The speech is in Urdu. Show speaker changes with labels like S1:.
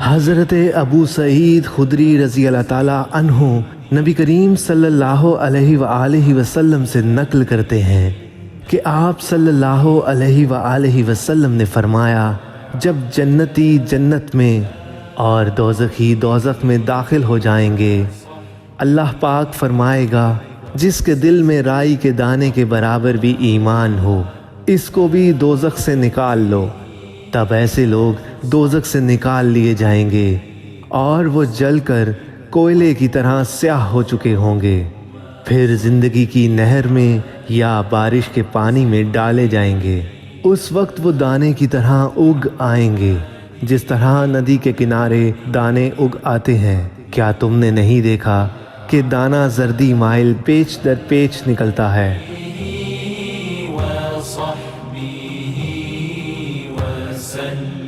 S1: حضرت ابو سعید خدری رضی اللہ تعالیٰ عنہ نبی کریم صلی اللہ علیہ وآلہ وسلم سے نقل کرتے ہیں کہ آپ صلی اللہ علیہ وآلہ وسلم نے فرمایا، جب جنتی جنت میں اور دوزخی دوزخ میں داخل ہو جائیں گے، اللہ پاک فرمائے گا جس کے دل میں رائی کے دانے کے برابر بھی ایمان ہو، اس کو بھی دوزخ سے نکال لو۔ تب ایسے لوگ دوزخ سے نکال لیے جائیں گے اور وہ جل کر کوئلے کی طرح سیاہ ہو چکے ہوں گے، پھر زندگی کی نہر میں یا بارش کے پانی میں ڈالے جائیں گے۔ اس وقت وہ دانے کی طرح اگ آئیں گے، جس طرح ندی کے کنارے دانے اگ آتے ہیں۔ کیا تم نے نہیں دیکھا کہ دانہ زردی مائل پیچ در پیچ نکلتا ہے؟
S2: وصحبه وسلم